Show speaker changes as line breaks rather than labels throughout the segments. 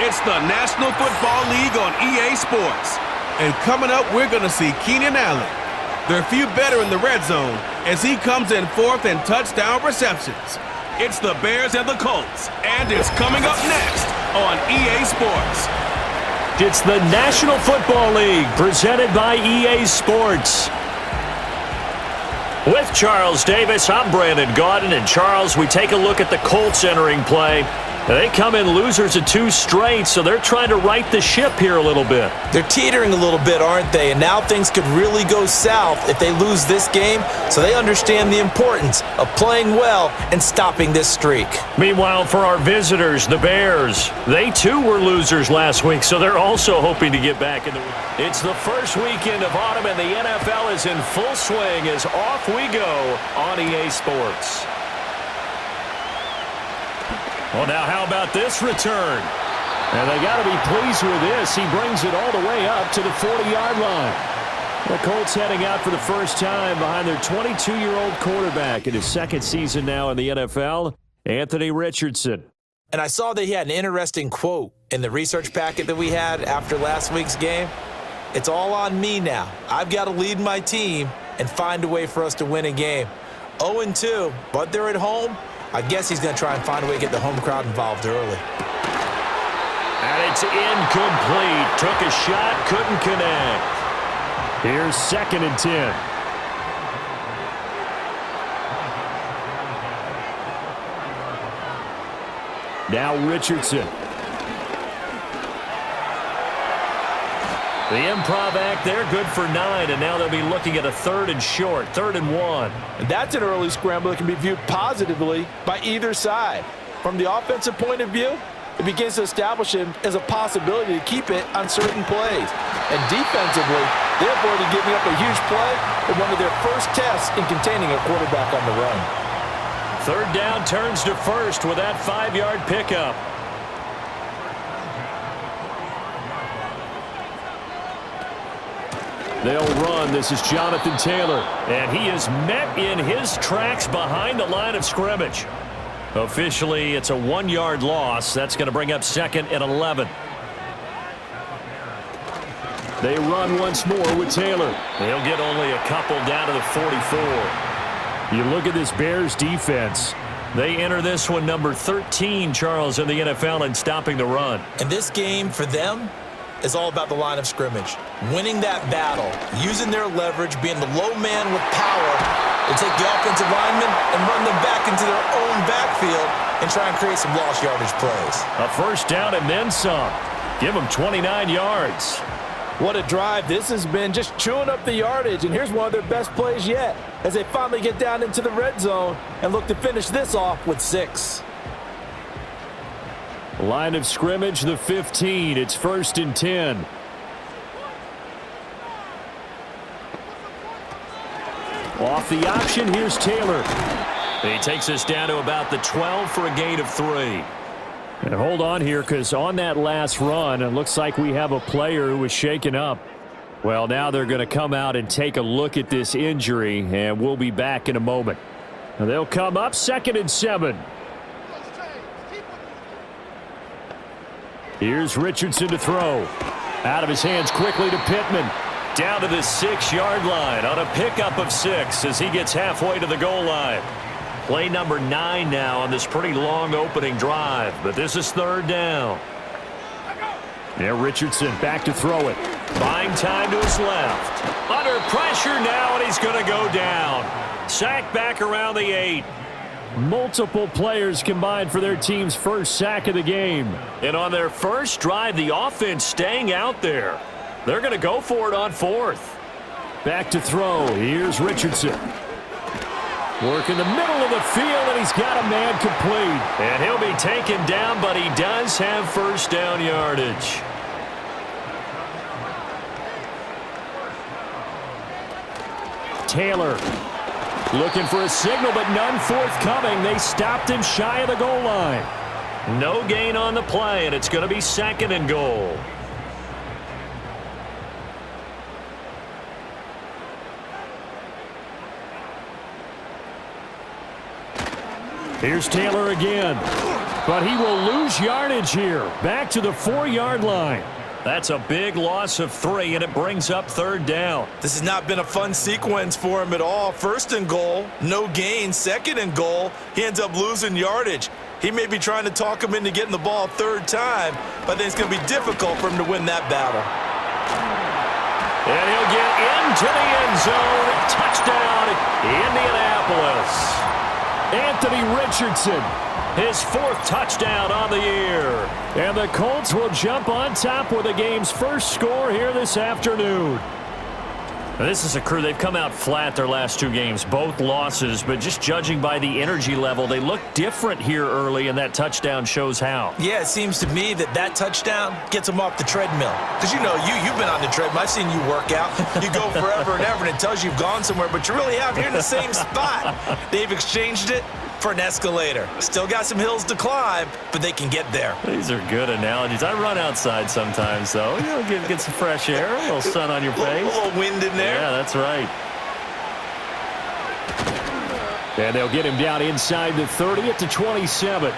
It's the National Football League on EA Sports. And coming up, we're going to see Keenan Allen. There are few better in the red zone as he comes in fourth in touchdown receptions. It's the Bears and the Colts, and it's coming up next on EA Sports.
It's the National Football League presented by EA Sports. With Charles Davis, I'm Brandon Gaudin. And Charles, we take a look at the Colts entering play. They come in losers of 2 straight, so they're trying to right the ship here a little bit.
They're teetering a little bit, aren't they? And now things could really go south if they lose this game, so they understand the importance of playing well and stopping this streak.
Meanwhile, for our visitors, the Bears, they too were losers last week, so they're also hoping to get back in the... It's the first weekend of autumn, and the NFL is in full swing as off we go on EA Sports. Well, now how about this return? And they got to be pleased with this. He brings it all the way up to the 40-yard line. The Colts heading out for the first time behind their 22-year-old quarterback in his second season now in the NFL, Anthony Richardson.
And I saw that he had an interesting quote in the research packet that we had after last week's game. It's all on me now. I've got to lead my team and find a way for us to win a game. 0-2, but they're at home. I guess he's going to try and find a way to get the home crowd involved early.
And it's incomplete. Took a shot, couldn't connect. Here's 2nd and 10. Now Richardson. The improv act there, good for 9, and now they'll be looking at a 3rd and short, 3rd and 1.
And that's an early scramble that can be viewed positively by either side. From the offensive point of view, it begins to establish him as a possibility to keep it on certain plays. And defensively, they're avoiding giving up a huge play in one of their first tests in containing a quarterback on the run.
3rd down turns to 1st with that 5-yard pickup. They'll run. This is Jonathan Taylor. And he is met in his tracks behind the line of scrimmage. Officially, it's a 1-yard loss. That's going to bring up 2nd and 11. They run once more with Taylor. They'll get only a couple down to the 44. You look at this Bears defense. They enter this one number 13, Charles, in the NFL in stopping the run.
And this game for them is all about the line of scrimmage. Winning that battle, using their leverage, being the low man with power to take the offensive linemen and run them back into their own backfield and try and create some lost yardage plays.
A 1st down and then some. Give them 29 yards.
What a drive this has been, just chewing up the yardage. And here's one of their best plays yet as they finally get down into the red zone and look to finish this off with 6.
Line of scrimmage, the 15. It's 1st and 10. Off the option, here's Taylor. He takes us down to about the 12 for a gain of 3. And hold on here, because on that last run, it looks like we have a player who was shaken up. Well, now they're going to come out and take a look at this injury, and we'll be back in a moment. And they'll come up 2nd and 7. Here's Richardson to throw. Out of his hands quickly to Pittman. Down to the 6-yard line on a pickup of 6 as he gets halfway to the goal line. Play number 9 now on this pretty long opening drive, but this is 3rd down. Now Richardson back to throw it. Buying time to his left. Under pressure now, and he's going to go down. Sacked back around the 8. Multiple players combined for their team's first sack of the game. And on their first drive, the offense staying out there. They're going to go for it on 4th. Back to throw. Here's Richardson. Work in the middle of the field, and he's got a man complete. And he'll be taken down, but he does have 1st down yardage. Taylor looking for a signal, but none forthcoming. They stopped him shy of the goal line. No gain on the play, and it's going to be 2nd and goal. Here's Taylor again. But he will lose yardage here. Back to the 4-yard line. That's a big loss of 3, and it brings up 3rd down.
This has not been a fun sequence for him at all. 1st and goal, no gain. 2nd and goal, he ends up losing yardage. He may be trying to talk him into getting the ball 3rd time, but I think it's going to be difficult for him to win that battle.
And he'll get into the end zone. Touchdown, Indianapolis. Anthony Richardson, his 4th touchdown on the year. And the Colts will jump on top with the game's first score here this afternoon. Now, this is a crew. They've come out flat their last 2 games, both losses, but just judging by the energy level, they look different here early, and that touchdown shows how.
Yeah, it seems to me that touchdown gets them off the treadmill. Because, you know, you've been on the treadmill. I've seen you work out. You go forever and ever, and it tells you you've gone somewhere, but you really have. You're in the same spot. They've exchanged it for an escalator. Still got some hills to climb, but they can get there.
These are good analogies. I run outside sometimes, though. You know, get some fresh air, a little sun on your face.
A little wind in there.
Yeah, that's right. And they'll get him down inside the 30 at the 27.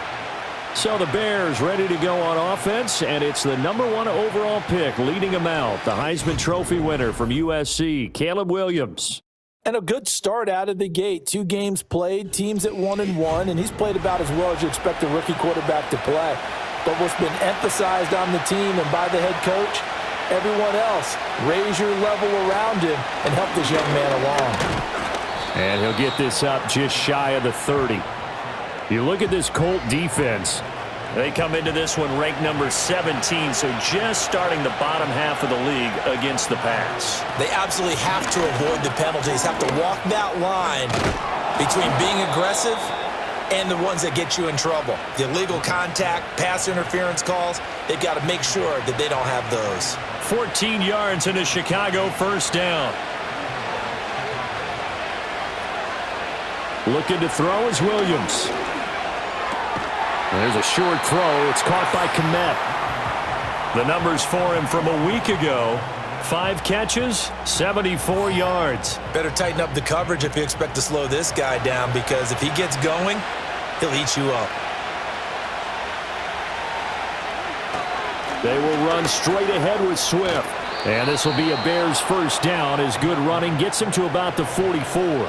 So the Bears ready to go on offense, and it's the #1 overall pick leading them out, the Heisman Trophy winner from USC, Caleb Williams.
And a good start out of the gate. 2 games played, teams at 1-1, and he's played about as well as you expect a rookie quarterback to play. But what's been emphasized on the team and by the head coach, everyone else, raise your level around him and help this young man along.
And he'll get this up just shy of the 30. You look at this Colt defense. They come into this one ranked number 17, so just starting the bottom half of the league against the pass.
They absolutely have to avoid the penalties, have to walk that line between being aggressive and the ones that get you in trouble. The illegal contact, pass interference calls, they've got to make sure that they don't have those.
14 yards into Chicago, 1st down. Looking to throw is Williams. There's a short throw. It's caught by Kmet. The numbers for him from a week ago. 5 catches, 74 yards.
Better tighten up the coverage if you expect to slow this guy down, because if he gets going, he'll eat you up.
They will run straight ahead with Swift. And this will be a Bears 1st down as good running gets him to about the 44.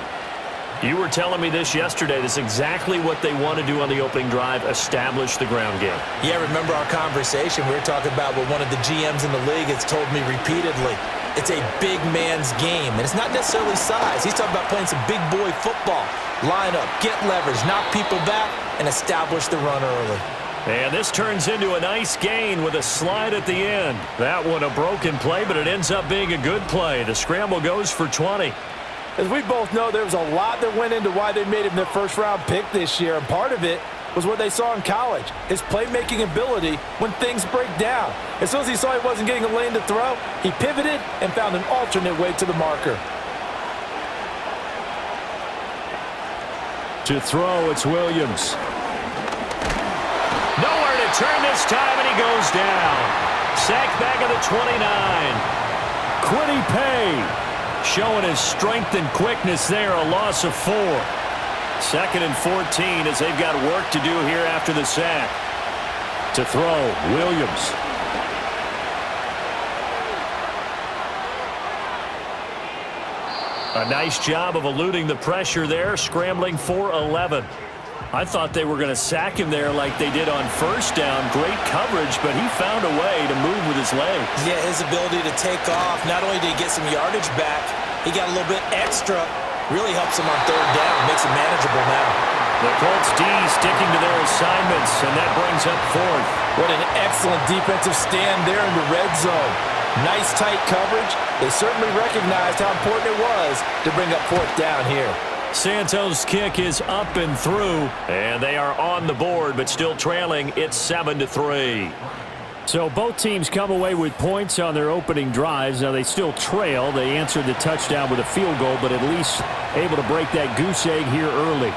You were telling me this yesterday. This is exactly what they want to do on the opening drive, establish the ground game.
Yeah, remember our conversation? We were talking about what one of the GMs in the league has told me repeatedly. It's a big man's game, and it's not necessarily size. He's talking about playing some big boy football. Line up, get leverage, knock people back, and establish the run early.
And this turns into a nice gain with a slide at the end. That one a broken play, but it ends up being a good play. The scramble goes for 20.
As we both know, there was a lot that went into why they made him their 1st-round pick this year, and part of it was what they saw in college, his playmaking ability when things break down. As soon as he saw he wasn't getting a lane to throw, he pivoted and found an alternate way to the marker.
To throw, it's Williams. Nowhere to turn this time, and he goes down. Sacked back at the 29. Quiddy Pay showing his strength and quickness there, a loss of 4. 2nd and 14 as they've got work to do here after the sack. To throw, Williams. A nice job of eluding the pressure there, scrambling for 11. I thought they were going to sack him there like they did on 1st down. Great coverage, but he found a way to move with his legs.
Yeah, his ability to take off, not only did he get some yardage back, he got a little bit extra. Really helps him on 3rd down, makes it manageable now.
The Colts D sticking to their assignments, and that brings up 4th.
What an excellent defensive stand there in the red zone. Nice tight coverage. They certainly recognized how important it was to bring up 4th down here.
Santos' kick is up and through, and they are on the board, but still trailing. It's 7-3. So both teams come away with points on their opening drives. Now they still trail. They answered the touchdown with a field goal, but at least able to break that goose egg here early.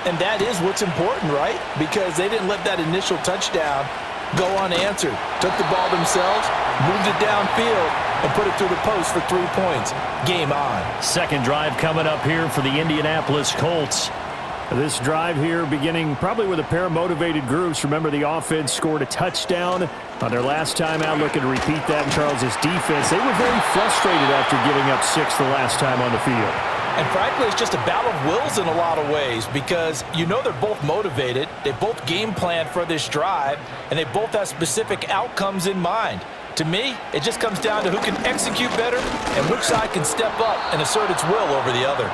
And that is what's important, right? Because they didn't let that initial touchdown go unanswered. Took the ball themselves, moved it downfield, and put it through the post for 3 points. Game on.
2nd drive coming up here for the Indianapolis Colts. This drive here beginning probably with a pair of motivated groups. Remember, the offense scored a touchdown on their last time out. Looking to repeat that in Charles' defense. They were very frustrated after giving up 6 the last time on the field.
And frankly, it's just a battle of wills in a lot of ways because you know they're both motivated. They both game plan for this drive, and they both have specific outcomes in mind. To me, it just comes down to who can execute better and which side can step up and assert its will over the other.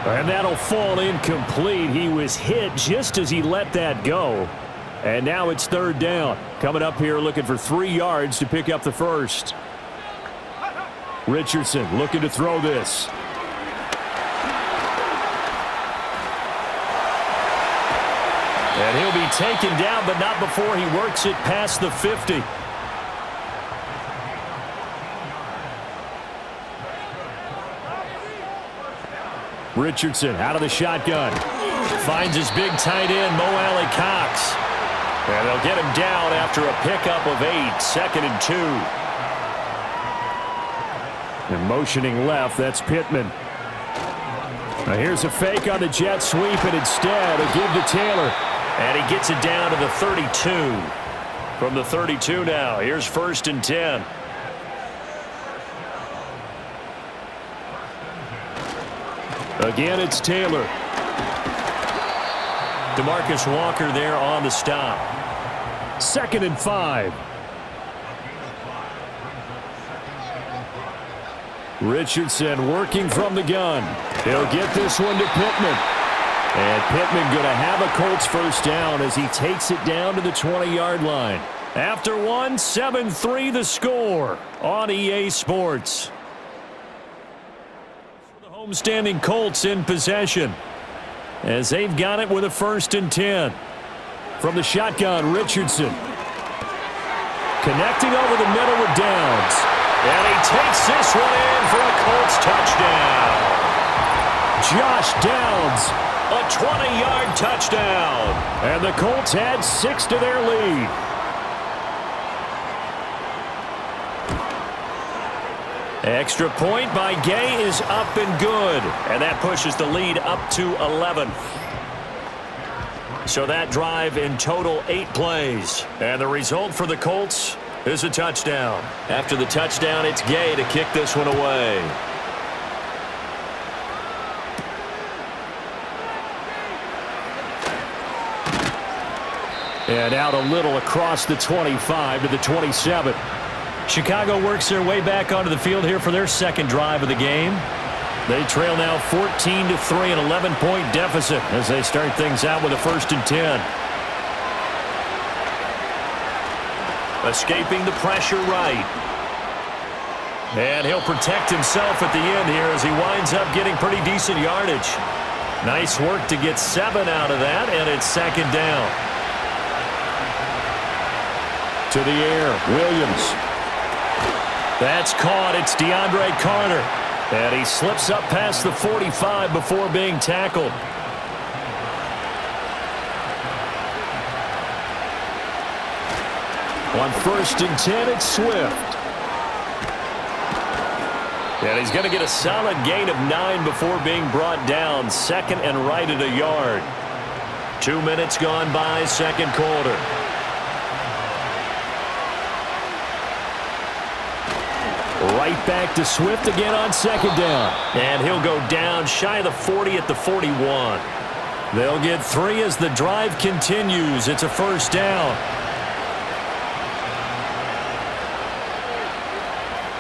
And that'll fall incomplete. He was hit just as he let that go. And now it's 3rd down. Coming up here looking for 3 yards to pick up the first. Richardson looking to throw this. And he'll be taken down, but not before he works it past the 50. Richardson out of the shotgun. Finds his big tight end, Mo Alley-Cox. And they'll get him down after a pickup of 8, 2nd and 2. And motioning left, that's Pittman. Now here's a fake on the jet sweep, and instead a give to Taylor. And he gets it down to the 32. From the 32 now, here's 1st and 10. Again, it's Taylor. DeMarcus Walker there on the stop. 2nd and 5. Richardson working from the gun. He'll get this one to Pittman. And Pittman going to have a Colts first down as he takes it down to the 20-yard line. After one, 7-3 the score on EA Sports. Homestanding Colts in possession as they've got it with a 1st and 10. From the shotgun, Richardson. Connecting over the middle with Downs. And he takes this one in for a Colts touchdown. Josh Downs, a 20-yard touchdown. And the Colts add 6 to their lead. Extra point by Gay is up and good. And that pushes the lead up to 11. So that drive in total 8 plays. And the result for the Colts is a touchdown. After the touchdown, it's Gay to kick this one away. And out a little across the 25 to the 27. Chicago works their way back onto the field here for their 2nd drive of the game. They trail now 14-3, an 11-point deficit as they start things out with a 1st and 10. Escaping the pressure right. And he'll protect himself at the end here as he winds up getting pretty decent yardage. Nice work to get 7 out of that, and it's 2nd down. To the air, Williams. That's caught. It's DeAndre Carter. And he slips up past the 45 before being tackled. On 1st and 10, it's Swift. And he's going to get a solid gain of 9 before being brought down. 2nd and right at a yard. 2 minutes gone by, 2nd quarter. Right back to Swift again on 2nd down. And he'll go down shy of the 40 at the 41. They'll get 3 as the drive continues. It's a 1st down.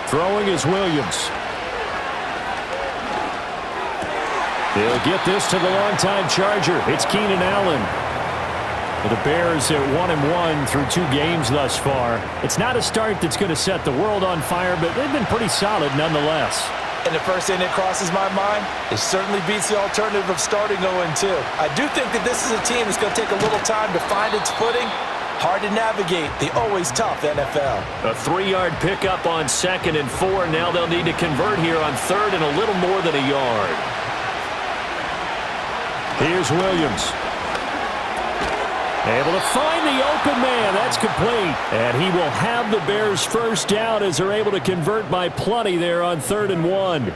Throwing is Williams. He'll get this to the longtime Charger. It's Keenan Allen. The Bears at 1-1 through 2 games thus far. It's not a start that's going to set the world on fire, but they've been pretty solid nonetheless.
And the first thing that crosses my mind, it certainly beats the alternative of starting 0-2. I do think that this is a team that's going to take a little time to find its footing. Hard to navigate the always tough NFL.
A 3-yard pickup on 2nd and 4. Now they'll need to convert here on 3rd and a little more than a yard. Here's Williams. Able to find the open man. That's complete. And he will have the Bears first down as they're able to convert by plenty there on 3rd and 1.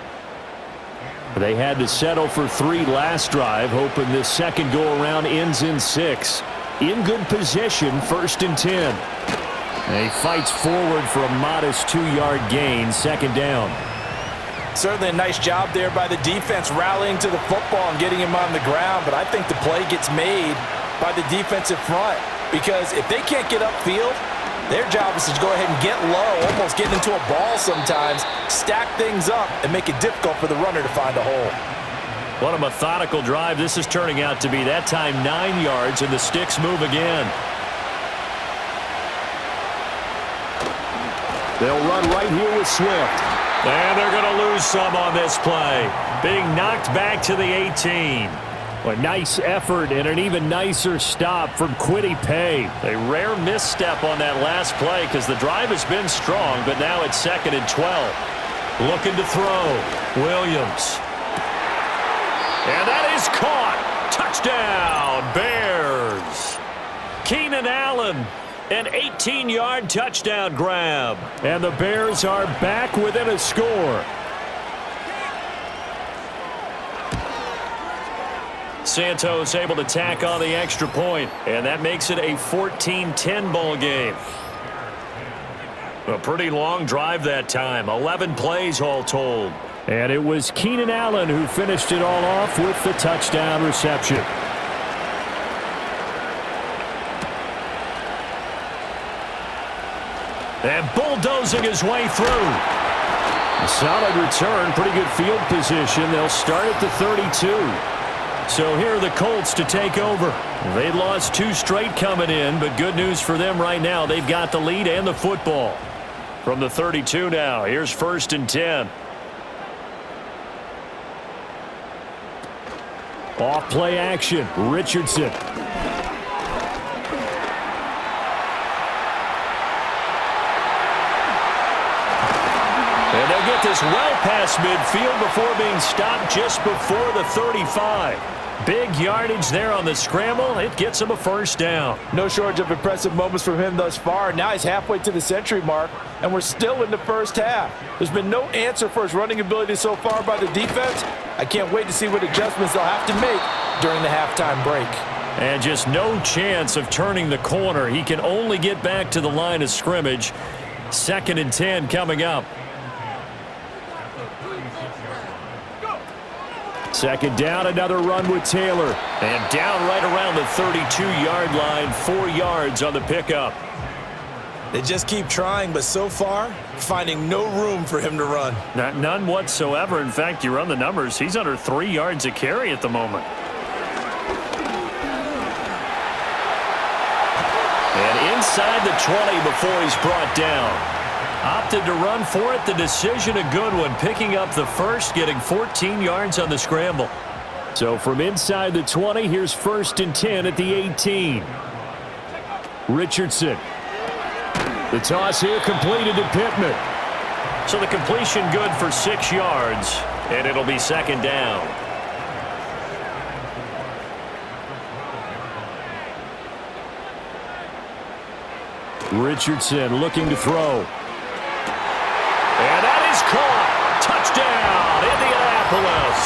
They had to settle for 3 last drive, hoping this second go-around ends in 6. In good position, 1st and 10. And he fights forward for a modest 2-yard gain, 2nd down.
Certainly a nice job there by the defense rallying to the football and getting him on the ground, but I think the play gets made by the defensive front because if they can't get upfield, their job is to go ahead and get low, almost get into a ball sometimes, stack things up, and make it difficult for the runner to find a hole.
What a methodical drive this is turning out to be. That time 9 yards, and the sticks move again. They'll run right here with Swift. And they're going to lose some on this play. Being knocked back to the 18. A nice effort and an even nicer stop from Kwity Paye. A rare misstep on that last play because the drive has been strong, but now it's 2nd and 12. Looking to throw. Williams. And that is caught. Touchdown, Bears. Keenan Allen. An 18-yard touchdown grab. And the Bears are back within a score. Santos able to tack on the extra point, and that makes it a 14-10 ball game. A pretty long drive that time, 11 plays all told. And it was Keenan Allen who finished it all off with the touchdown reception. And bulldozing his way through. A solid return, pretty good field position. They'll start at the 32. So here are the Colts to take over. They lost 2 straight coming in, but good news for them right now. They've got the lead and the football. From the 32 now, here's 1st and 10. Off play action, Richardson. And they'll get this well past midfield before being stopped just before the 35. Big yardage there on the scramble. It gets him a 1st down.
No shortage of impressive moments from him thus far. Now he's halfway to the century mark, and we're still in the first half. There's been no answer for his running ability so far by the defense. I can't wait to see what adjustments they'll have to make during the halftime break.
And just no chance of turning the corner. He can only get back to the line of scrimmage. 2nd and 10 coming up. 2nd down, another run with Taylor. And down right around the 32-yard line, 4 yards on the pickup.
They just keep trying, but so far, finding no room for him to run.
None whatsoever. In fact, you run the numbers, he's under 3 yards a carry at the moment. And inside the 20 before he's brought down. Opted to run for it. The decision a good one. Picking up the 1st, getting 14 yards on the scramble. So from inside the 20, here's 1st and 10 at the 18. Richardson. The toss here completed to Pittman. So the completion good for 6 yards, and it'll be 2nd down. Richardson looking to throw. And that is caught. Touchdown, Indianapolis.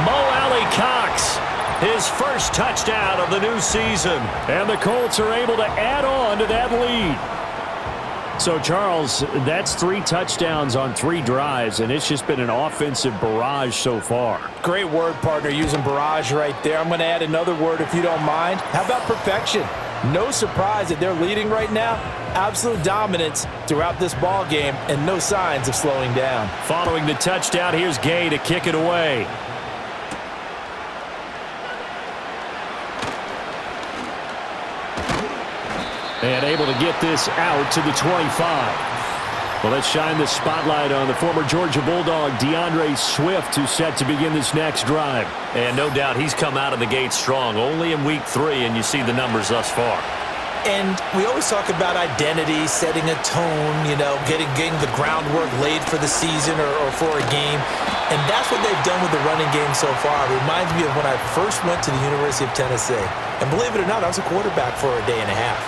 Mo Alley-Cox, his 1st touchdown of the new season. And the Colts are able to add on to that lead. So, Charles, that's 3 touchdowns on 3 drives, and it's just been an offensive barrage so far.
Great word, partner, using barrage right there. I'm going to add another word if you don't mind. How about perfection? No surprise that they're leading right now. Absolute dominance throughout this ball game and no signs of slowing down.
Following the touchdown, here's Gay to kick it away. And able to get this out to the 25. Well, let's shine the spotlight on the former Georgia Bulldog, DeAndre Swift, who's set to begin this next drive. And no doubt he's come out of the gate strong, only in week 3, and you see the numbers thus far.
And we always talk about identity, setting a tone, you know, getting the groundwork laid for the season or for a game. And that's what they've done with the running game so far. It reminds me of when I first went to the University of Tennessee. And believe it or not, I was a quarterback for a day and a half.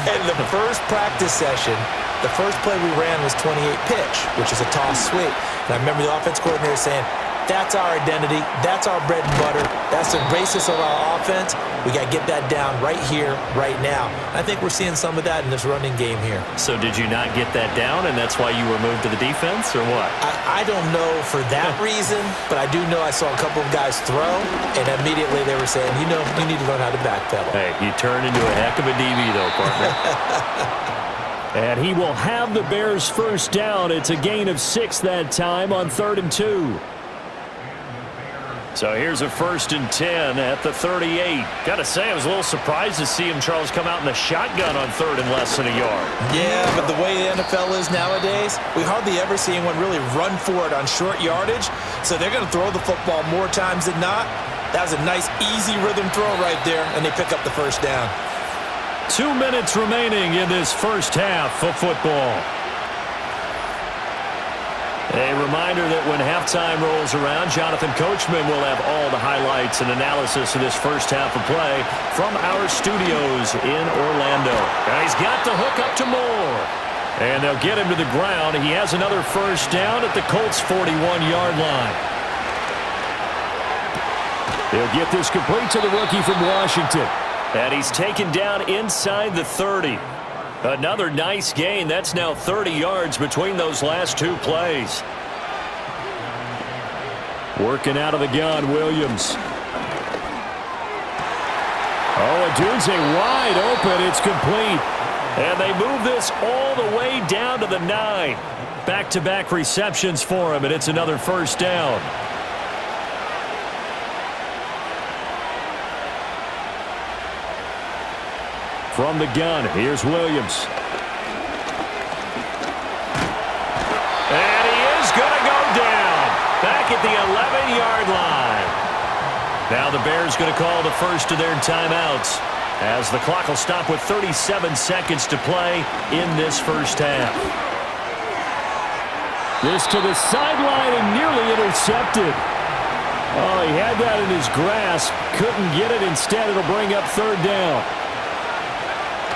And the first practice session, the first play we ran was 28 pitch, which is a toss sweep. And I remember the offense coordinator saying, that's our identity. That's our bread and butter. That's the basis of our offense. We got to get that down right here, right now. I think we're seeing some of that in this running game here.
So did you not get that down, and that's why you were moved to the defense, or what?
I don't know for that reason, but I do know I saw a couple of guys throw, and immediately they were saying, you need to learn how to backpedal.
Hey, you turned into a heck of a DB, though, partner. And he will have the Bears first down. It's a gain of 6 that time on 3rd and 2. So here's a 1st and 10 at the 38. Got to say, I was a little surprised to see him, Charles, come out in the shotgun on 3rd and less than a yard.
Yeah, but the way the NFL is nowadays, we hardly ever see anyone really run for it on short yardage. So they're going to throw the football more times than not. That was a nice, easy rhythm throw right there, and they pick up the first down.
2 minutes remaining in this first half of football. A reminder that when halftime rolls around, Jonathan Coachman will have all the highlights and analysis of this first half of play from our studios in Orlando. And he's got the hook up to Moore. And they'll get him to the ground. He has another first down at the Colts' 41-yard line. He'll get this complete to the rookie from Washington. And he's taken down inside the 30. Another nice gain. That's now 30 yards between those last 2 plays. Working out of the gun, Williams. Oh, Adunze wide open. It's complete. And they move this all the way down to the 9. Back-to-back receptions for him, and it's another first down. From the gun, here's Williams. And he is going to go down. Back at the 11-yard line. Now the Bears going to call the first of their timeouts, as the clock will stop with 37 seconds to play in this first half. This to the sideline and nearly intercepted. Oh, he had that in his grasp. Couldn't get it. Instead, it'll bring up 3rd down.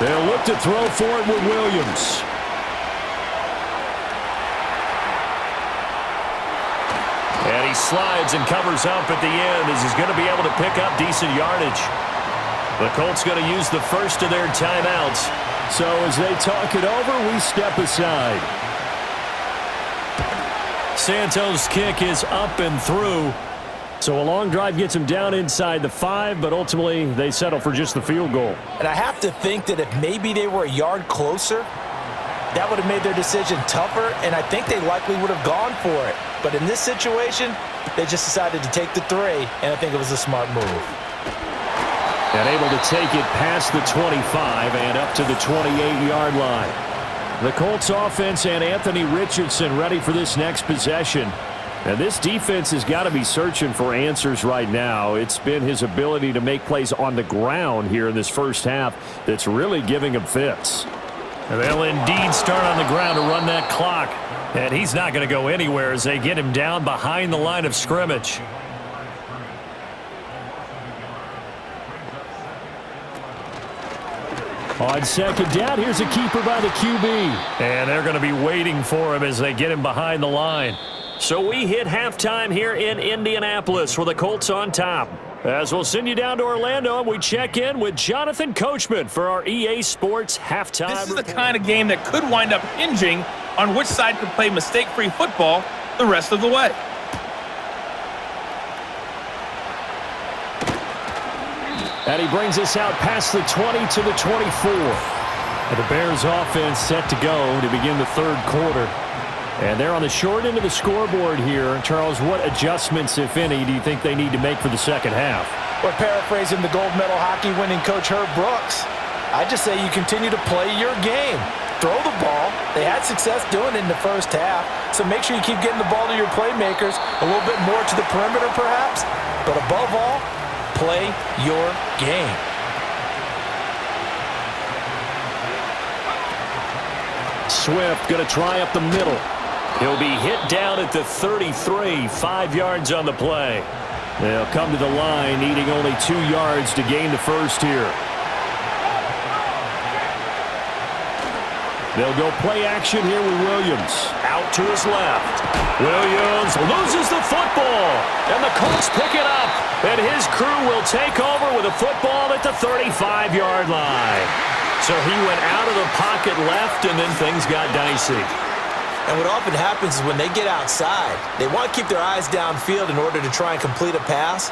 They'll look to throw for it with Williams. And he slides and covers up at the end as he's going to be able to pick up decent yardage. The Colts going to use the first of their timeouts. So as they talk it over, we step aside. Santos' kick is up and through. So a long drive gets him down inside the 5, but ultimately they settle for just the field goal.
And I have to think that if maybe they were a yard closer, that would have made their decision tougher, and I think they likely would have gone for it. But in this situation, they just decided to take the 3, and I think it was a smart move.
And able to take it past the 25 and up to the 28-yard line. The Colts offense and Anthony Richardson ready for this next possession. And this defense has got to be searching for answers right now. It's been his ability to make plays on the ground here in this first half that's really giving him fits. And they'll indeed start on the ground to run that clock. And he's not going to go anywhere as they get him down behind the line of scrimmage. On 2nd down, here's a keeper by the QB. And they're going to be waiting for him as they get him behind the line. So we hit halftime here in Indianapolis with the Colts on top. As we'll send you down to Orlando, and we check in with Jonathan Coachman for our EA Sports halftime.
This is the kind of game that could wind up hinging on which side could play mistake-free football the rest of the way.
And he brings us out past the 20 to the 24. And the Bears offense set to go to begin the 3rd quarter. And they're on the short end of the scoreboard here. Charles, what adjustments, if any, do you think they need to make for the second half?
Or paraphrasing the gold medal hockey winning coach Herb Brooks, I just say you continue to play your game. Throw the ball. They had success doing it in the first half, so make sure you keep getting the ball to your playmakers, a little bit more to the perimeter perhaps, but above all, play your game.
Swift going to try up the middle. He'll be hit down at the 33, 5 yards on the play. They'll come to the line, needing only 2 yards to gain the first here. They'll go play action here with Williams. Out to his left. Williams loses the football. And the Colts pick it up. And his crew will take over with a football at the 35-yard line. So he went out of the pocket left, and then things got dicey.
And what often happens is when they get outside, they want to keep their eyes downfield in order to try and complete a pass.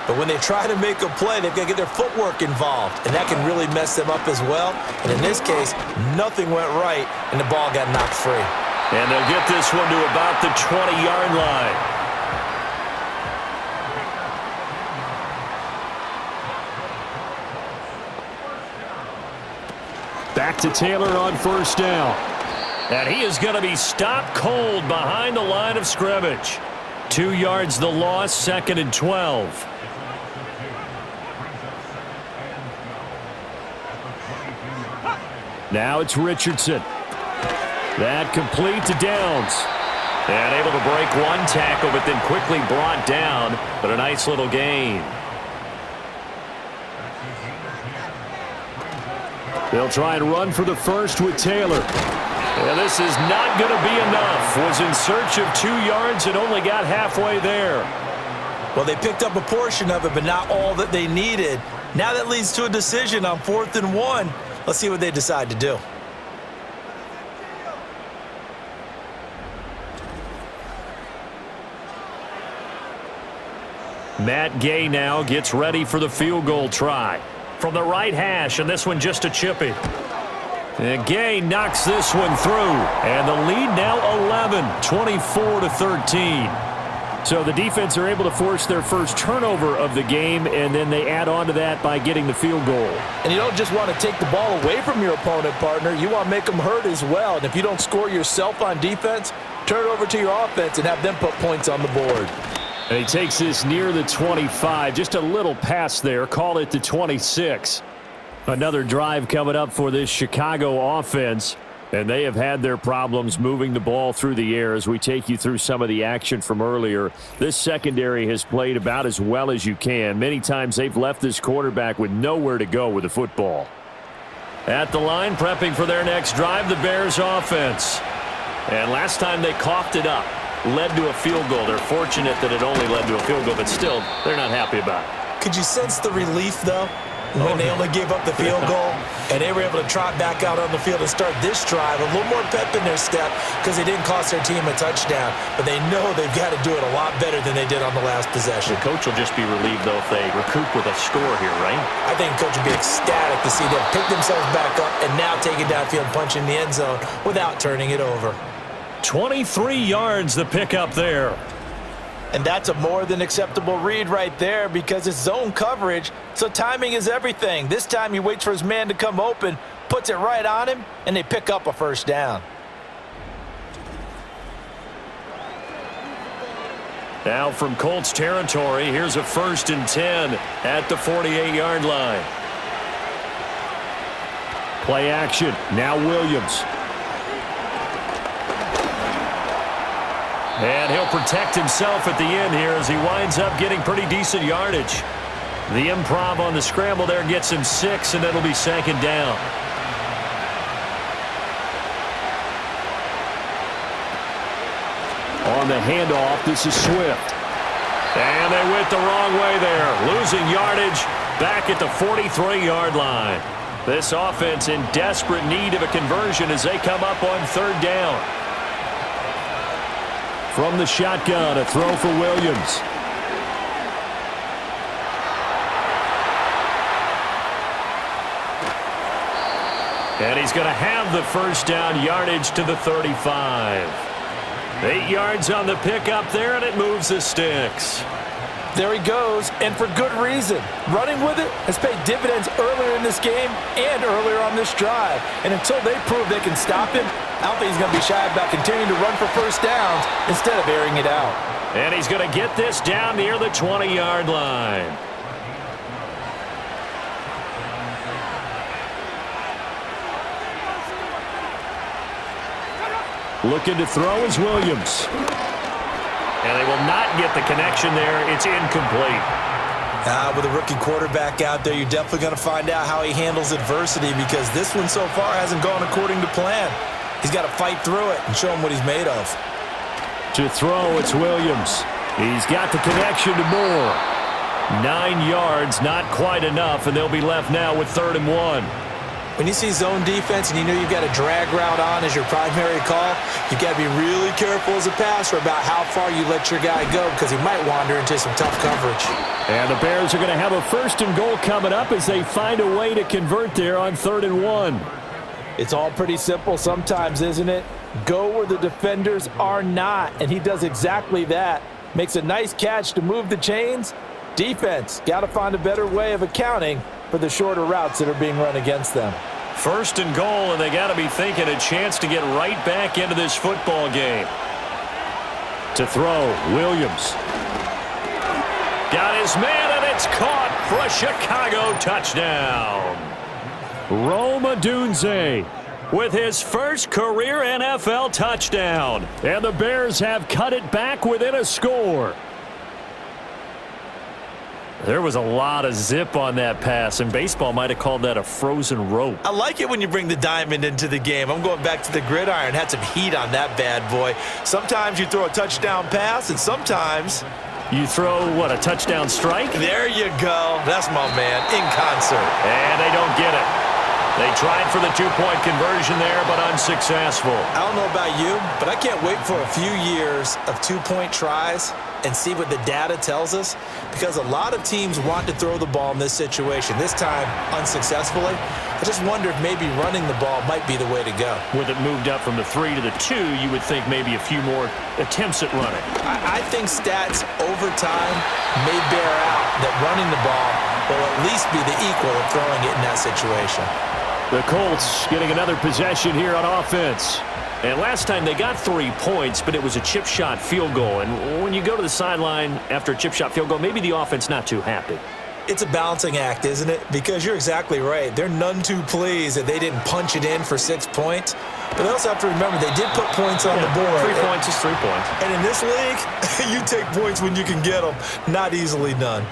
But when they try to make a play, they've got to get their footwork involved, and that can really mess them up as well. And in this case, nothing went right, and the ball got knocked free.
And they'll get this one to about the 20-yard line. Back to Taylor on first down. And he is going to be stopped cold behind the line of scrimmage. 2 yards the loss, 2nd and 12. Now it's Richardson. That complete to Downs. And able to break one tackle, but then quickly brought down. But a nice little gain. They'll try and run for the first with Taylor. And this is not going to be enough. Was in search of 2 yards and only got halfway there.
Well, they picked up a portion of it, but not all that they needed. Now that leads to a decision on 4th and 1. Let's see what they decide to do.
Matt Gay now gets ready for the field goal try. From the right hash, and this one just a chippy. And Gay knocks this one through. And the lead now 11, 24-13. So the defense are able to force their first turnover of the game, and then they add on to that by getting the field goal.
And you don't just want to take the ball away from your opponent, partner. You want to make them hurt as well. And if you don't score yourself on defense, turn it over to your offense and have them put points on the board.
And he takes this near the 25. Just a little pass there. Call it the 26. Another drive coming up for this Chicago offense. And they have had their problems moving the ball through the air as we take you through some of the action from earlier. This secondary has played about as well as you can. Many times they've left this quarterback with nowhere to go with the football. At the line, prepping for their next drive, the Bears offense. And last time they coughed it up, led to a field goal. They're fortunate that it only led to a field goal, but still, they're not happy about it.
Could you sense the relief, though, when they only gave up the field goal and they were able to trot back out on the field and start this drive a little more pep in their step because they didn't cost their team a touchdown, but they know they've got to do it a lot better than they did on the last possession.
The coach will just be relieved, though, if they recoup with a score here, right?
I think the coach will be ecstatic to see them pick themselves back up and now take it downfield, punch in the end zone without turning it over.
23 yards the pickup there.
And that's a more than acceptable read right there because it's zone coverage, so timing is everything. This time he waits for his man to come open, puts it right on him, and they pick up a first down.
Now from Colts territory, here's a 1st and 10 at the 48-yard line. Play action. Now Williams. And he'll protect himself at the end here as he winds up getting pretty decent yardage. The improv on the scramble there gets him 6, and it'll be 2nd down. On the handoff, this is Swift. And they went the wrong way there, losing yardage back at the 43-yard line. This offense in desperate need of a conversion as they come up on 3rd down. From the shotgun, a throw for Williams. And he's going to have the first down, yardage to the 35. 8 yards on the pickup there, and it moves the sticks.
There he goes, and for good reason. Running with it has paid dividends earlier in this game and earlier on this drive. And until they prove they can stop him, I don't think he's going to be shy about continuing to run for first downs instead of airing it out.
And he's going to get this down near the 20-yard line. Looking to throw is Williams. And they will not get the connection there. It's incomplete.
With a rookie quarterback out there, you're definitely going to find out how he handles adversity because this one so far hasn't gone according to plan. He's got to fight through it and show him what he's made of.
To throw, it's Williams. He's got the connection to Moore. 9 yards, not quite enough, and they'll be left now with 3rd and 1.
When you see zone defense and you know you've got a drag route on as your primary call, you've got to be really careful as a passer about how far you let your guy go because he might wander into some tough coverage.
And the Bears are going to have a 1st and goal coming up as they find a way to convert there on 3rd and 1.
It's all pretty simple sometimes, isn't it? Go where the defenders are not, and he does exactly that. Makes a nice catch to move the chains. Defense, got to find a better way of accounting for the shorter routes that are being run against them.
1st and goal, and they got to be thinking a chance to get right back into this football game. To throw, Williams. Got his man, and it's caught for a Chicago touchdown. Rome Odunze with his first career NFL touchdown. And the Bears have cut it back within a score. There was a lot of zip on that pass, and baseball might have called that a frozen rope.
I like it when you bring the diamond into the game. I'm going back to the gridiron. Had some heat on that bad boy. Sometimes you throw a touchdown pass, and sometimes
you throw, what, a touchdown strike?
There you go. That's my man, in concert.
And they don't get it. They tried for the 2-point conversion there, but unsuccessful.
I don't know about you, but I can't wait for a few years of 2-point tries and see what the data tells us, because a lot of teams want to throw the ball in this situation, this time unsuccessfully. I just wonder if maybe running the ball might be the way to go.
With it moved up from the 3 to the 2, you would think maybe a few more attempts at running.
I think stats over time may bear out that running the ball will at least be the equal of throwing it in that situation.
The Colts getting another possession here on offense. And last time they got 3 points, but it was a chip shot field goal. And when you go to the sideline after a chip shot field goal, maybe the offense not too happy.
It's a balancing act, isn't it? Because you're exactly right. They're none too pleased that they didn't punch it in for 6 points. But they also have to remember they did put points on the board.
3 points is 3 points.
And in this league, you take points when you can get them. Not easily done.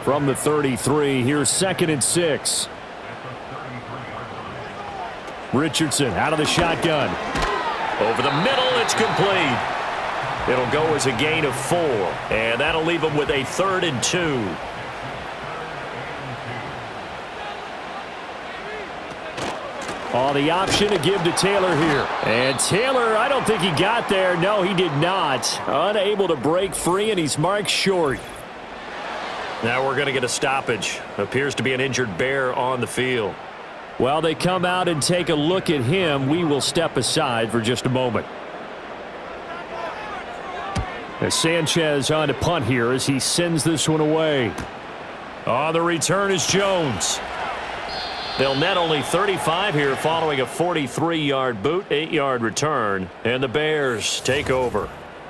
From the 33, here's 2nd and 6. Richardson out of the shotgun. Over the middle, it's complete. It'll go as a gain of 4. And that'll leave them with a 3rd and 2. Oh, the option to give to Taylor here. And Taylor, I don't think he got there. No, he did not. Unable to break free, and he's marked short. Now we're going to get a stoppage. Appears to be an injured Bear on the field. While they come out and take a look at him, we will step aside for just a moment. As Sanchez on to punt here as he sends this one away. On the return is Jones. They'll net only 35 here following a 43-yard boot, 8-yard return, and the Bears take over.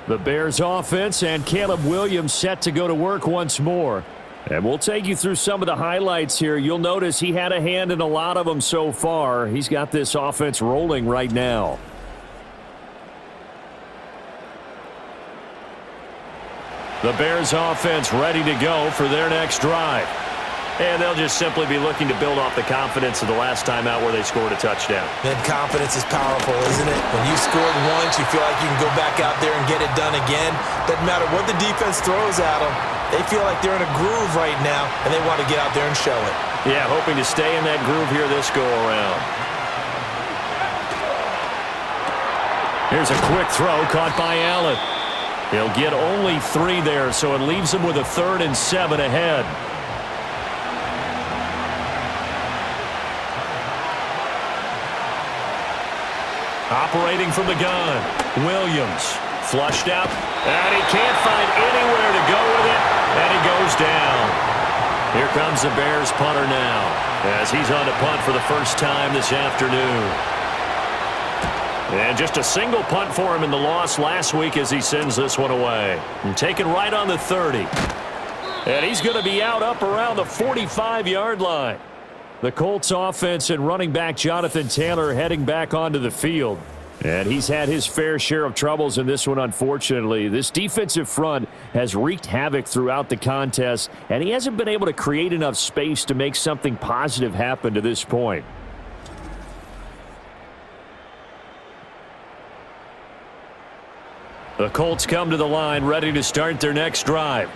The Bears offense and Caleb Williams set to go to work once more. And we'll take you through some of the highlights here. You'll notice he had a hand in a lot of them so far. He's got this offense rolling right now. The Bears offense ready to go for their next drive. And they'll just simply be looking to build off the confidence of the last time out where they scored a touchdown.
And confidence is powerful, isn't it? When you scored once, you feel like you can go back out there and get it done again. Doesn't matter what the defense throws at them. They feel like they're in a groove right now, and they want to get out there and show it.
Yeah, hoping to stay in that groove here this go-around. Here's a quick throw caught by Allen. He'll get only 3 there, so it leaves him with a 3rd and 7 ahead. Operating from the gun, Williams flushed out, and he can't find anywhere to go with it, and he goes down. Here comes the Bears punter now, as he's on to punt for the first time this afternoon. And just a single punt for him in the loss last week as he sends this one away. And taken right on the 30. And he's going to be out up around the 45-yard line. The Colts offense and running back Jonathan Taylor heading back onto the field. And he's had his fair share of troubles in this one, unfortunately. This defensive front has wreaked havoc throughout the contest, and he hasn't been able to create enough space to make something positive happen to this point. The Colts come to the line ready to start their next drive.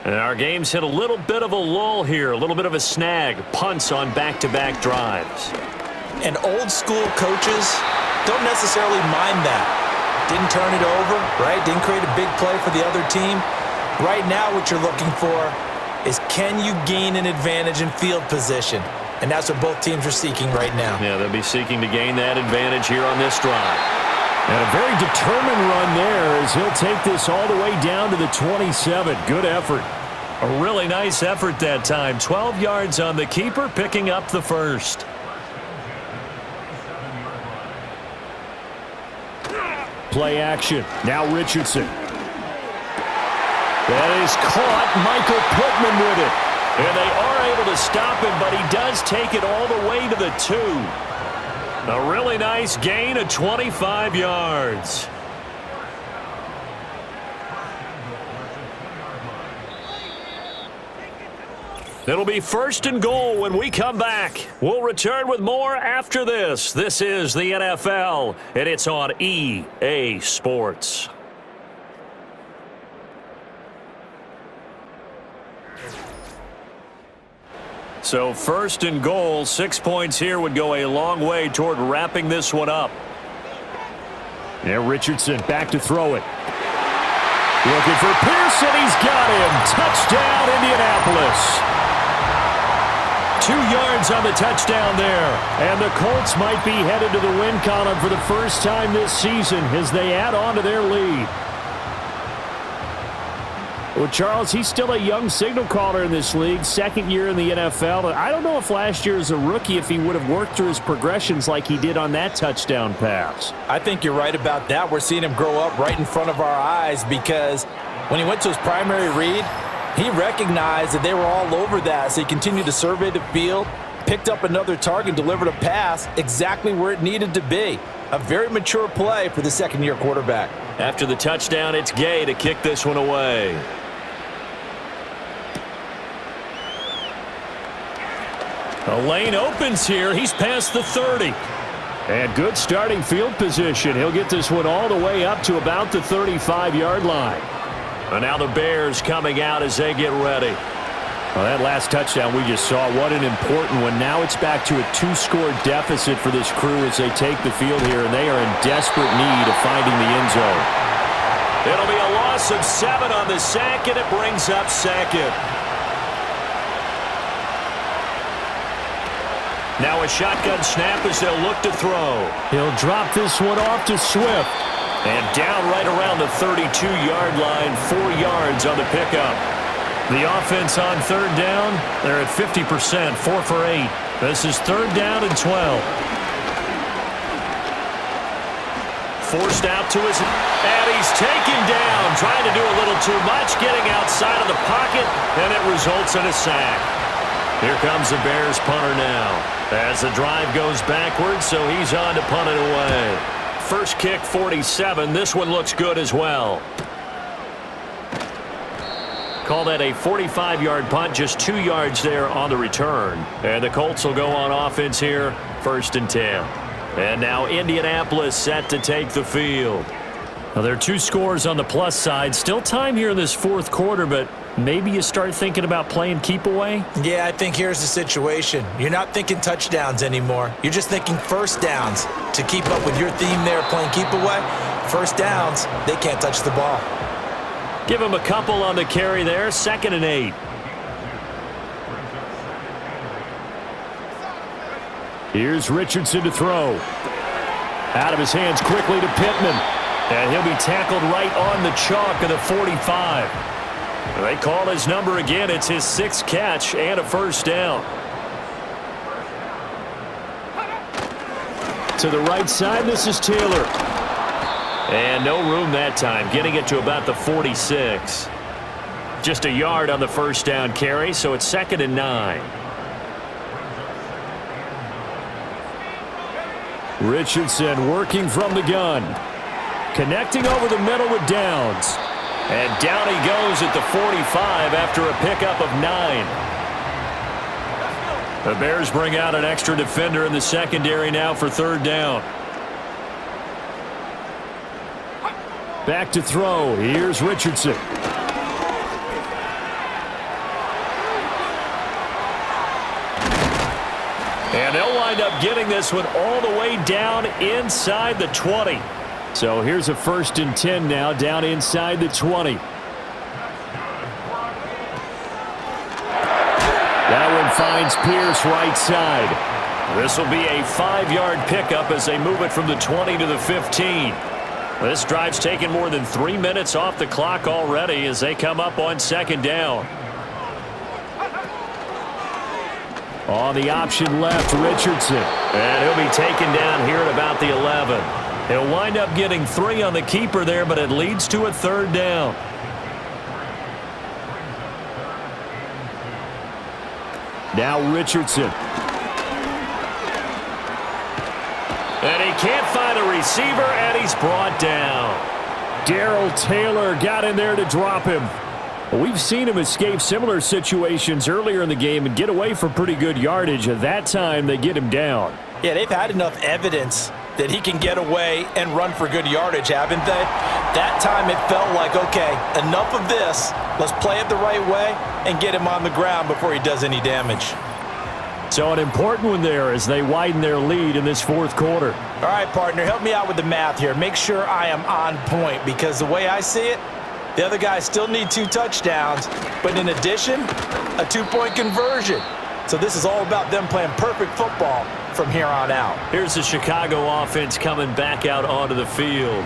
And our game's hit a little bit of a lull here, a little bit of a snag. Punts on back-to-back drives.
And old school coaches don't necessarily mind that. Didn't turn it over, right? Didn't create a big play for the other team. Right now what you're looking for is, can you gain an advantage in field position? And that's what both teams are seeking right now.
Yeah, they'll be seeking to gain that advantage here on this drive. And a very determined run there as he'll take this all the way down to the 27. Good effort. A really nice effort that time. 12 yards on the keeper, picking up the first. Play action. Now Richardson. That is caught. Michael Pittman with it. And they are able to stop him, but he does take it all the way to the 2. A really nice gain of 25 yards. It'll be 1st and goal when we come back. We'll return with more after this. This is the NFL, and it's on EA Sports. So 1st and goal, 6 points here would go a long way toward wrapping this one up. And Richardson back to throw it. Looking for Pearson. He's got him. Touchdown, Indianapolis. 2 yards on the touchdown there. And the Colts might be headed to the win column for the first time this season as they add on to their lead. Well, Charles, he's still a young signal caller in this league, 2nd year in the NFL. I don't know if last year as a rookie if he would have worked through his progressions like he did on that touchdown pass.
I think you're right about that. We're seeing him grow up right in front of our eyes because when he went to his primary read, he recognized that they were all over that, so he continued to survey the field, picked up another target, delivered a pass exactly where it needed to be. A very mature play for the 2nd-year quarterback.
After the touchdown, it's Gay to kick this one away. The lane opens here. He's past the 30. And good starting field position. He'll get this one all the way up to about the 35-yard line. And now the Bears coming out as they get ready. Well, that last touchdown we just saw, what an important one. Now it's back to a 2-score deficit for this crew as they take the field here, and they are in desperate need of finding the end zone. It'll be a loss of 7 on the sack, and it brings up 2nd. Now a shotgun snap as they'll look to throw. He'll drop this one off to Swift. And down right around the 32-yard line, 4 yards on the pickup. The offense on 3rd down, they're at 50%, 4 for 8. This is 3rd down and 12. Forced out to his, and he's taken down, trying to do a little too much, getting outside of the pocket, and it results in a sack. Here comes the Bears punter now. As the drive goes backwards, so he's on to punt it away. First kick, 47. This one looks good as well. Call that a 45-yard punt, just 2 yards there on the return. And the Colts will go on offense here, 1st and 10. And now Indianapolis set to take the field. Now there are 2 scores on the plus side. Still time here in this 4th quarter, but maybe you start thinking about playing keep away?
Yeah, I think here's the situation. You're not thinking touchdowns anymore. You're just thinking 1st downs. To keep up with your theme there, playing keep away, 1st downs, they can't touch the ball.
Give him a couple on the carry there, 2nd and 8. Here's Richardson to throw. Out of his hands quickly to Pittman. And he'll be tackled right on the chalk of the 45. They call his number again. It's his 6th catch and a 1st down. To the right side, this is Taylor. And no room that time, getting it to about the 46. Just a yard on the 1st down carry, so it's 2nd and 9. Richardson working from the gun. Connecting over the middle with Downs. And down he goes at the 45 after a pickup of 9. The Bears bring out an extra defender in the secondary now for 3rd down. Back to throw. Here's Richardson. And they'll wind up getting this one all the way down inside the 20. So here's a 1st and 10 now down inside the 20. That one finds Pierce right side. This will be a 5-yard pickup as they move it from the 20 to the 15. This drive's taken more than 3 minutes off the clock already as they come up on 2nd down. On the option left, Richardson. And he'll be taken down here at about the 11. He'll wind up getting 3 on the keeper there, but it leads to a 3rd down. Now Richardson. And he can't find a receiver, and he's brought down. Darrell Taylor got in there to drop him. We've seen him escape similar situations earlier in the game and get away for pretty good yardage. At that time, they get him down.
Yeah, they've had enough evidence that he can get away and run for good yardage, haven't they? That time it felt like, okay, enough of this. Let's play it the right way and get him on the ground before he does any damage.
So an important one there as they widen their lead in this 4th quarter.
All right, partner, help me out with the math here. Make sure I am on point because the way I see it, the other guys still need 2 touchdowns, but in addition, a 2-point conversion. So this is all about them playing perfect football from here on out.
Here's the Chicago offense coming back out onto the field.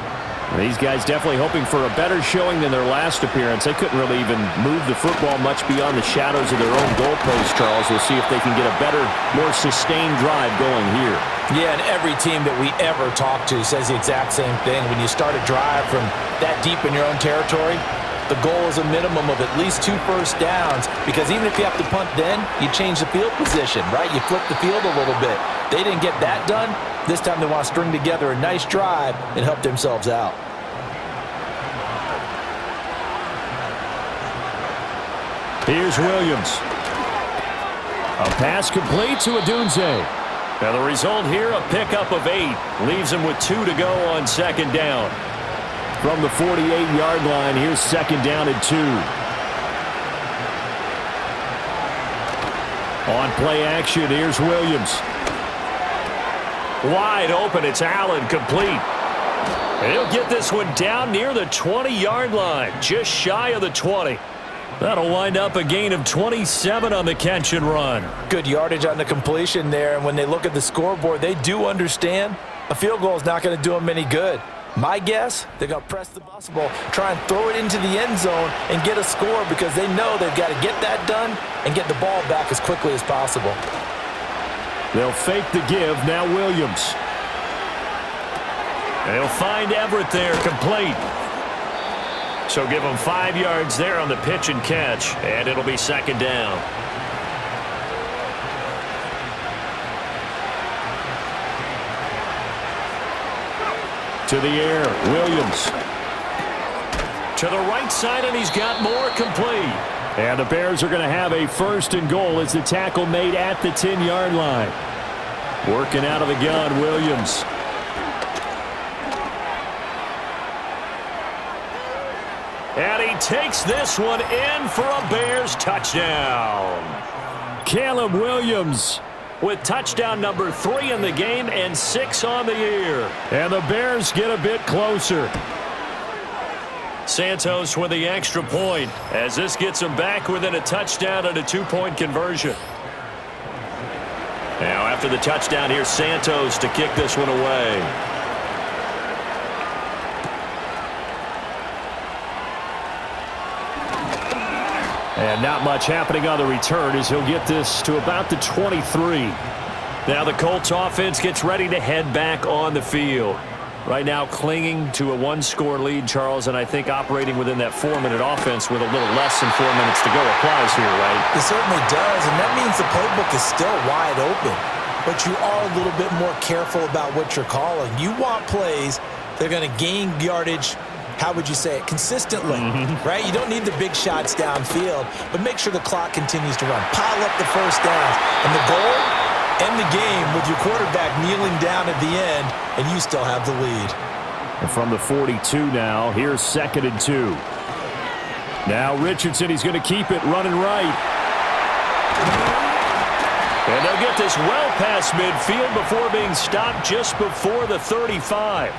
These guys definitely hoping for a better showing than their last appearance. They couldn't really even move the football much beyond the shadows of their own goalpost, Charles. We'll see if they can get a better, more sustained drive going here.
Yeah, and every team that we ever talk to says the exact same thing. When you start a drive from that deep in your own territory, the goal is a minimum of at least 2 first downs, because even if you have to punt then, you change the field position, right? You flip the field a little bit. They didn't get that done. This time they want to string together a nice drive and help themselves out.
Here's Williams. A pass complete to Odunze. Now the result here, a pickup of 8. Leaves him with 2 to go on 2nd down. From the 48-yard line, here's 2nd down and 2. On play action, here's Williams. Wide open, it's Allen, complete. He'll get this one down near the 20-yard line, just shy of the 20. That'll wind up a gain of 27 on the catch and run.
Good yardage on the completion there, and when they look at the scoreboard, they do understand a field goal is not going to do them any good. My guess, they're going to press the ball, try and throw it into the end zone and get a score because they know they've got to get that done and get the ball back as quickly as possible.
They'll fake the give, now Williams. They'll find Everett there, complete. So give them 5 yards there on the pitch and catch, and it'll be 2nd down. To the air, Williams. To the right side, and he's got more, complete. And the Bears are going to have a 1st and goal as the tackle made at the 10-yard line. Working out of the gun, Williams. And he takes this one in for a Bears touchdown. Caleb Williams with touchdown number 3 in the game and 6 on the year. And the Bears get a bit closer. Santos with the extra point as this gets them back within a touchdown and a 2-point conversion. Now after the touchdown, here's Santos to kick this one away. And not much happening on the return as he'll get this to about the 23. Now the Colts offense gets ready to head back on the field. Right now clinging to a 1-score lead, Charles, and I think operating within that 4-minute offense with a little less than 4 minutes to go applies here, right?
It certainly does, and that means the playbook is still wide open. but you are a little bit more careful about what you're calling. You want plays that are going to gain yardage, how would you say it, consistently, right? You don't need the big shots downfield, but make sure the clock continues to run. Pile up the first downs. And the goal, end the game with your quarterback kneeling down at the end, and you still have the lead.
And from the 42 now, here's 2nd and 2. Now Richardson, he's going to keep it running right. And they'll get this well past midfield before being stopped just before the 35.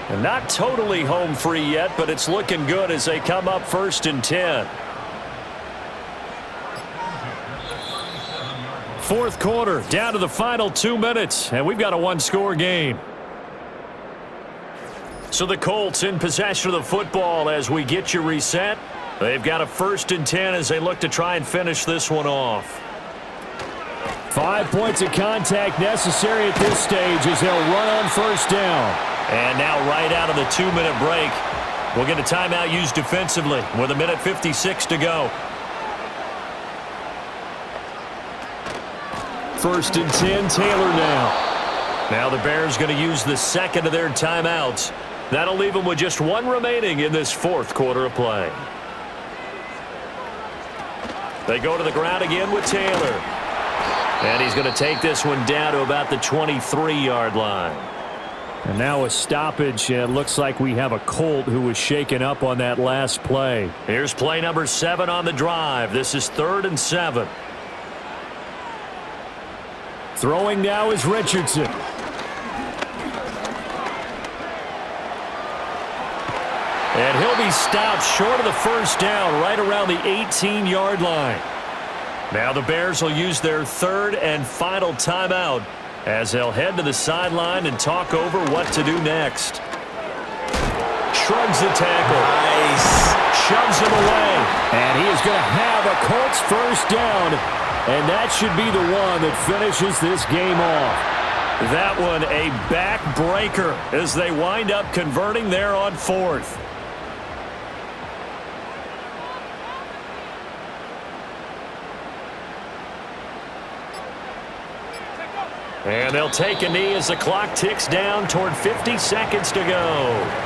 And not totally home free yet, but it's looking good as they come up 1st and 10. 4th quarter, down to the final 2 minutes, and we've got a one-score game. So the Colts in possession of the football as we get you reset. They've got a 1st and 10 as they look to try and finish this one off. 5 points of contact necessary at this stage as they'll run on 1st down. And now right out of the 2-minute break, we'll get a timeout used defensively with 1:56 to go. 1st and 10, Taylor now. Now the Bears going to use the 2nd of their timeouts. That'll leave them with just 1 remaining in this 4th quarter of play. They go to the ground again with Taylor. And he's going to take this one down to about the 23-yard line. And now a stoppage, and it looks like we have a Colt who was shaken up on that last play. Here's play number 7 on the drive. This is 3rd and 7. Throwing now is Richardson. And he'll be stopped short of the 1st down right around the 18-yard line. Now the Bears will use their 3rd and final timeout as they'll head to the sideline and talk over what to do next. Shrugs the tackle.
Nice.
Shoves him away. And he is going to have a Colts 1st down. And that should be the one that finishes this game off. That one a backbreaker as they wind up converting there on 4th. And they'll take a knee as the clock ticks down toward 50 seconds to go.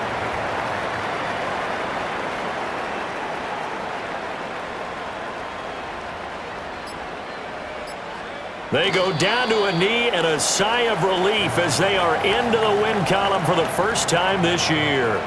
They go down to a knee and a sigh of relief as they are into the win column for the first time this year.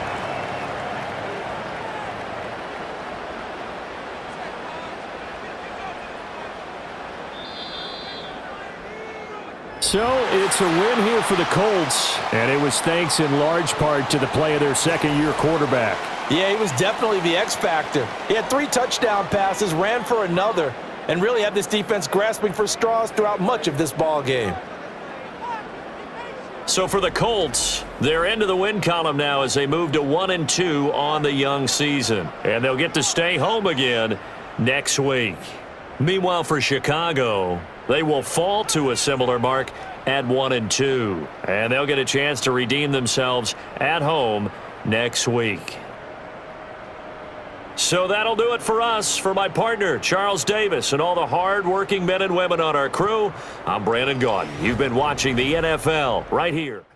So it's a win here for the Colts, and it was thanks in large part to the play of their 2nd-year quarterback.
Yeah, he was definitely the X factor. He had 3 touchdown passes, ran for another, and really had this defense grasping for straws throughout much of this ball game.
So for the Colts, they're into the win column now as they move to 1-2 on the young season. And they'll get to stay home again next week. Meanwhile, for Chicago, they will fall to a similar mark at 1-2. And they'll get a chance to redeem themselves at home next week. So that'll do it for us. For my partner, Charles Davis, and all the hard-working men and women on our crew, I'm Brandon Gaudin. You've been watching the NFL right here.